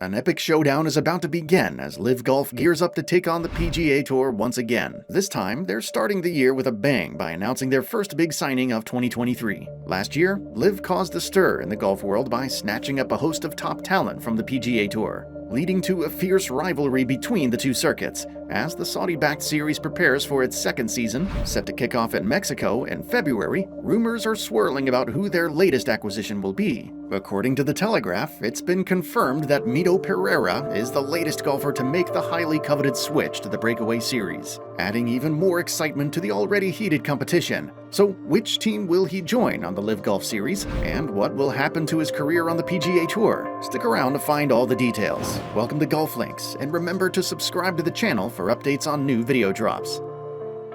An epic showdown is about to begin as LIV Golf gears up to take on the PGA Tour once again. This time, they're starting the year with a bang by announcing their first big signing of 2023. Last year, LIV caused a stir in the golf world by snatching up a host of top talent from the PGA Tour, leading to a fierce rivalry between the two circuits. As the Saudi-backed series prepares for its second season, set to kick off in Mexico in February, rumors are swirling about who their latest acquisition will be. According to The Telegraph, it's been confirmed that Mito Pereira is the latest golfer to make the highly coveted switch to the Breakaway Series, adding even more excitement to the already heated competition. So, which team will he join on the LIV Golf Series, and what will happen to his career on the PGA Tour? Stick around to find all the details. Welcome to Golf Links, and remember to subscribe to the channel for updates on new video drops.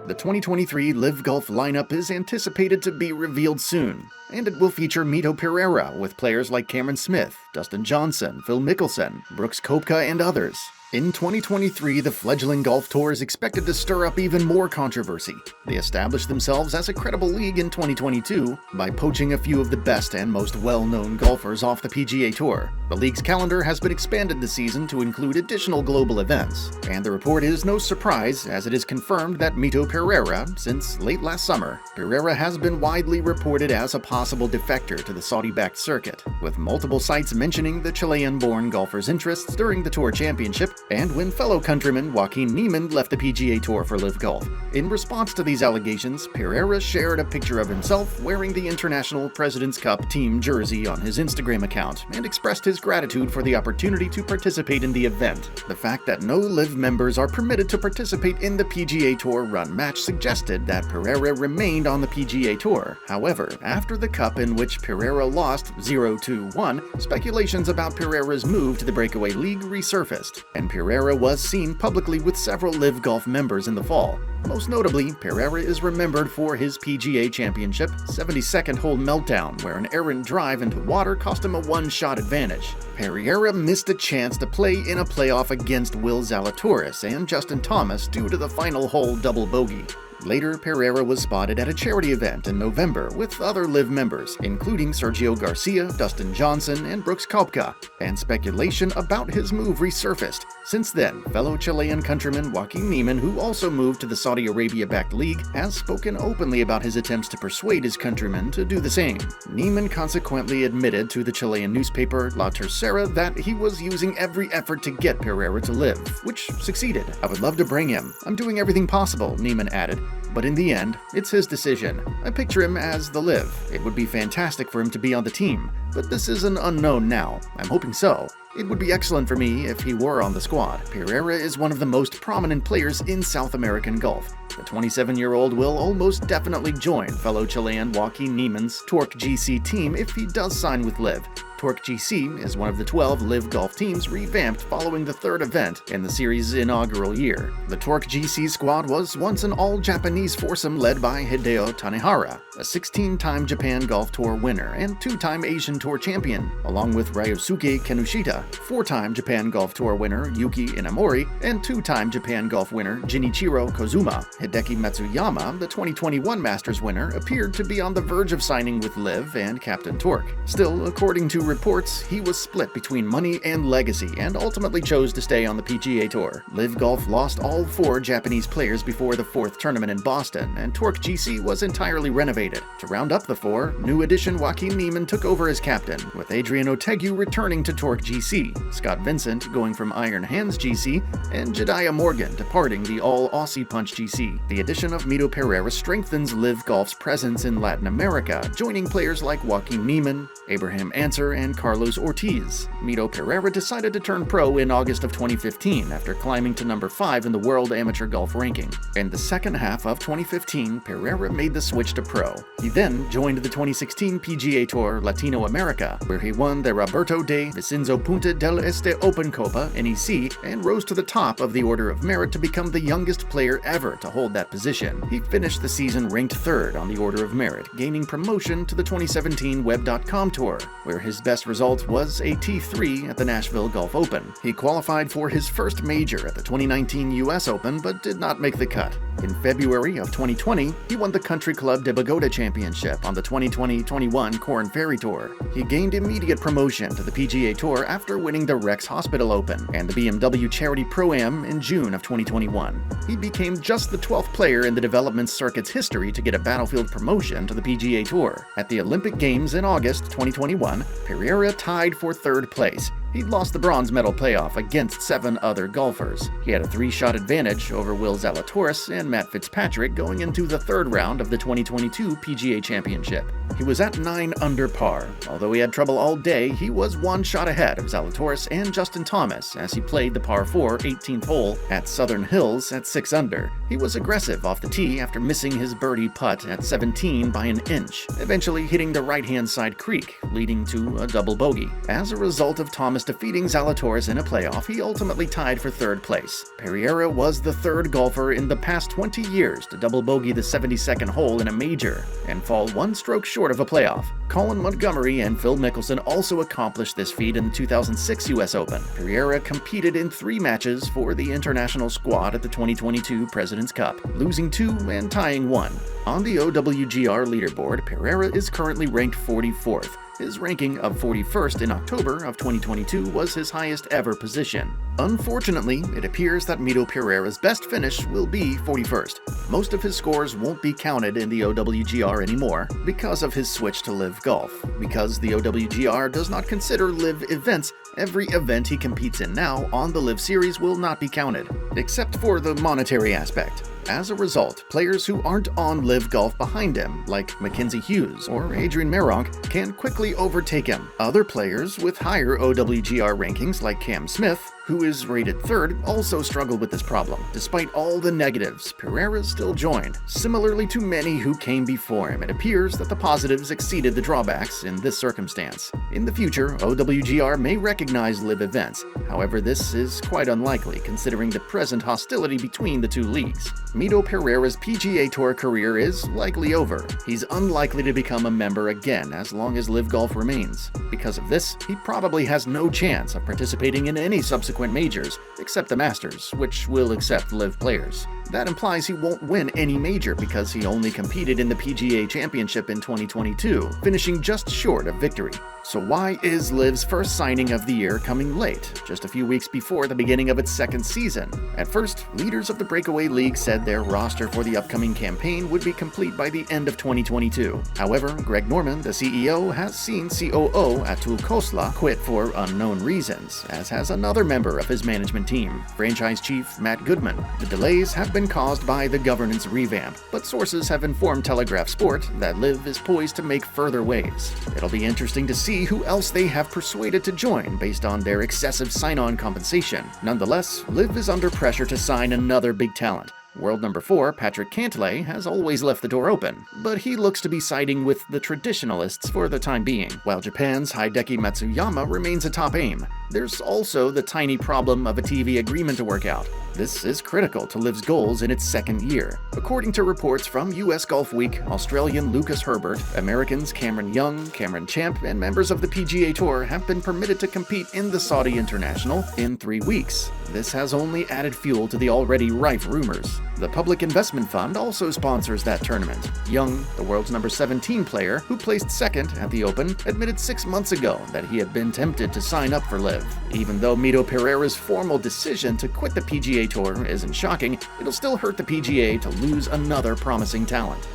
The 2023 LIV Golf lineup is anticipated to be revealed soon, and it will feature Mito Pereira with players like Cameron Smith, Dustin Johnson, Phil Mickelson, Brooks Koepka, and others. In 2023, the fledgling golf tour is expected to stir up even more controversy. They established themselves as a credible league in 2022 by poaching a few of the best and most well-known golfers off the PGA Tour. The league's calendar has been expanded this season to include additional global events, and the report is no surprise as it is confirmed that Mito Pereira, since late last summer, Pereira has been widely reported as a possible defector to the Saudi-backed circuit, with multiple sites mentioning the Chilean-born golfer's interests during the Tour Championship and when fellow countryman Joaquin Niemann left the PGA Tour for LIV Golf. In response to these allegations, Pereira shared a picture of himself wearing the International President's Cup team jersey on his Instagram account and expressed his gratitude for the opportunity to participate in the event. The fact that no LIV members are permitted to participate in the PGA Tour run match suggested that Pereira remained on the PGA Tour. However, after the Cup in which Pereira lost 0-1, speculations about Pereira's move to the Breakaway League resurfaced, and Pereira was seen publicly with several LIV Golf members in the fall. Most notably, Pereira is remembered for his PGA Championship 72nd hole meltdown where an errant drive into water cost him a one-shot advantage. Pereira missed a chance to play in a playoff against Will Zalatoris and Justin Thomas due to the final hole double bogey. Later, Pereira was spotted at a charity event in November with other LIV members, including Sergio Garcia, Dustin Johnson, and Brooks Koepka, and speculation about his move resurfaced. Since then, fellow Chilean countryman Joaquin Niemann, who also moved to the Saudi Arabia-backed league, has spoken openly about his attempts to persuade his countrymen to do the same. Niemann consequently admitted to the Chilean newspaper La Tercera that he was using every effort to get Pereira to LIV, which succeeded. "I would love to bring him. I'm doing everything possible," Niemann added. But in the end, it's his decision. I picture him as the LIV. It would be fantastic for him to be on the team, but this is an unknown now. I'm hoping so. It would be excellent for me if he were on the squad. Pereira is one of the most prominent players in South American golf. The 27-year-old will almost definitely join fellow Chilean Joaquin Niemann's Torque GC team if he does sign with LIV. Torque GC is one of the 12 LIV Golf teams revamped following the third event in the series' inaugural year. The Torque GC squad was once an all-Japanese foursome led by Hideo Tanehara, a 16-time Japan Golf Tour winner and 2-time Asian Tour champion, along with Ryosuke Kenoshita, 4-time Japan Golf Tour winner Yuki Inamori, and 2-time Japan Golf winner Jinichiro Kozuma. Hideki Matsuyama, the 2021 Masters winner, appeared to be on the verge of signing with LIV and Captain Torque. Still, according to reports, he was split between money and legacy and ultimately chose to stay on the PGA Tour. LIV Golf lost all 4 Japanese players before the 4th tournament in Boston, and Torque GC was entirely renovated. To round up the 4, new addition Joaquin Niemann took over as captain, with Adrian Otegu returning to Torque GC, Scott Vincent going from Iron Hands GC, and Jediah Morgan departing the all-Aussie Punch GC. The addition of Mito Pereira strengthens LIV Golf's presence in Latin America, joining players like Joaquin Niemann, Abraham Ancer, and Carlos Ortiz. Mito Pereira decided to turn pro in August of 2015 after climbing to number 5 in the World Amateur Golf ranking. In the second half of 2015, Pereira made the switch to pro. He then joined the 2016 PGA Tour Latino America, where he won the Roberto de Vicenzo Punta del Este Open Copa (NEC) and rose to the top of the Order of Merit to become the youngest player ever to hold that position. He finished the season ranked 3rd on the Order of Merit, gaining promotion to the 2017 Web.com Tour, where his best result was a T3 at the Nashville Golf Open. He qualified for his first major at the 2019 US Open but did not make the cut. In February of 2020, he won the Country Club de Bogota Championship on the 2020-21 Corn Ferry Tour. He gained immediate promotion to the PGA Tour after winning the Rex Hospital Open and the BMW Charity Pro-Am in June of 2021. He became just the 12th player in the development circuit's history to get a Battlefield promotion to the PGA Tour. At the Olympic Games in August 2021, Pereira tied for third place. He'd lost the bronze medal playoff against 7 other golfers. He had a 3-shot advantage over Will Zalatoris and Matt Fitzpatrick going into the third round of the 2022 PGA Championship. He was at 9 under par. Although he had trouble all day, he was 1 shot ahead of Zalatoris and Justin Thomas as he played the par 4 18th hole at Southern Hills at 6 under. He was aggressive off the tee after missing his birdie putt at 17 by an inch, eventually hitting the right-hand side creek, leading to a double bogey. As a result of Thomas defeating Zalatoris in a playoff, he ultimately tied for third place. Pereira was the third golfer in the past 20 years to double bogey the 72nd hole in a major and fall 1 stroke short of a playoff. Colin Montgomery and Phil Mickelson also accomplished this feat in the 2006 US Open. Pereira competed in 3 matches for the international squad at the 2022 President's Cup, losing 2 and tying 1. On the OWGR leaderboard, Pereira is currently ranked 44th. His ranking of 41st in October of 2022 was his highest ever position. Unfortunately, it appears that Mito Pereira's best finish will be 41st. Most of his scores won't be counted in the OWGR anymore because of his switch to LIV Golf. Because the OWGR does not consider LIV events, every event he competes in now on the LIV Series will not be counted, except for the monetary aspect. As a result, players who aren't on LIV Golf behind him, like Mackenzie Hughes or Adrian Meronk, can quickly overtake him. Other players with higher OWGR rankings, like Cam Smith, who is rated 3rd, also struggle with this problem. Despite all the negatives, Pereira still joined. Similarly to many who came before him, it appears that the positives exceeded the drawbacks in this circumstance. In the future, OWGR may recognize LIV events. However, this is quite unlikely considering the present hostility between the 2 leagues. Mito Pereira's PGA Tour career is likely over. He's unlikely to become a member again as long as LIV Golf remains. Because of this, he probably has no chance of participating in any subsequent majors, except the Masters, which will accept LIV players. That implies he won't win any major because he only competed in the PGA Championship in 2022, finishing just short of victory. So why is LIV's first signing of the year coming late, just a few weeks before the beginning of its 2nd season? At first, leaders of the Breakaway League said their roster for the upcoming campaign would be complete by the end of 2022. However, Greg Norman, the CEO, has seen COO Atul Khosla quit for unknown reasons, as has another member of his management team, franchise chief Matt Goodman. The delays have been caused by the governance revamp, but sources have informed Telegraph Sport that LIV is poised to make further waves. It'll be interesting to see who else they have persuaded to join based on their excessive sign-on compensation. Nonetheless, LIV is under pressure to sign another big talent. World number 4, Patrick Cantlay, has always left the door open, but he looks to be siding with the traditionalists for the time being, while Japan's Hideki Matsuyama remains a top aim. There's also the tiny problem of a TV agreement to work out. This is critical to LIV's goals in its 2nd year. According to reports from US Golf Week, Australian Lucas Herbert, Americans Cameron Young, Cameron Champ, and members of the PGA Tour have been permitted to compete in the Saudi International in 3 weeks. This has only added fuel to the already rife rumors. The Public Investment Fund also sponsors that tournament. Young, the world's number 17 player, who placed 2nd at the Open, admitted 6 months ago that he had been tempted to sign up for LIV. Even though Mito Pereira's formal decision to quit the PGA Tour isn't shocking, it'll still hurt the PGA to lose another promising talent.